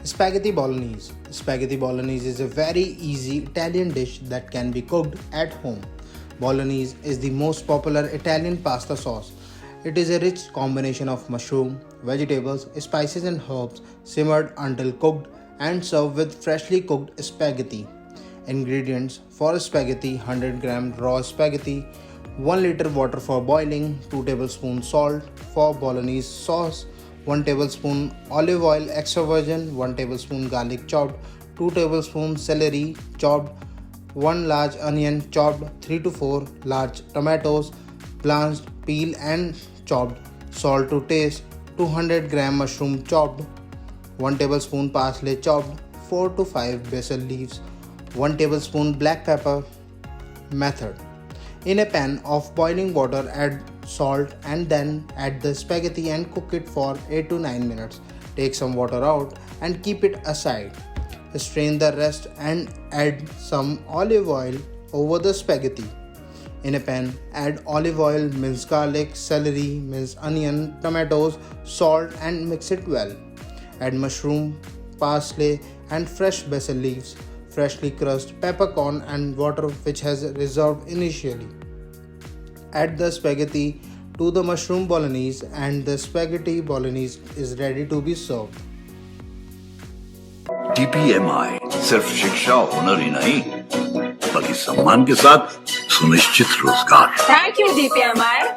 Spaghetti Bolognese. Spaghetti Bolognese is a very easy Italian dish that can be cooked at home. Bolognese is the most popular Italian pasta sauce. It is a rich combination of mushroom, vegetables, spices, and herbs simmered until cooked and served with freshly cooked spaghetti. Ingredients for spaghetti: 100 g raw spaghetti, 1 liter water for boiling, 2 tablespoons salt. For bolognese sauce, 1 tablespoon olive oil extra virgin, 1 tablespoon garlic chopped, 2 tablespoons celery chopped, 1 large onion chopped, 3 to 4 large tomatoes blanched, peel and chopped, salt to taste, 200 g mushroom chopped, 1 tablespoon parsley chopped, 4 to 5 basil leaves, 1 tablespoon black pepper. Method: in a pan of boiling water, add salt and then add the spaghetti and cook it for 8 to 9 minutes. Take some water out and keep it aside. Strain the rest and add some olive oil over the spaghetti. In a pan, add olive oil, minced garlic, celery, minced onion, tomatoes, salt and mix it well. Add mushroom, parsley and fresh basil leaves, freshly crushed peppercorn and water which has reserved initially. Add the spaghetti to the mushroom bolognese and the spaghetti bolognese is ready to be served. DPMI सिर्फ शिक्षा हुनर ही नहीं बल्कि सम्मान के साथ सुनिश्चित रोजगार। Thank you, DPMI.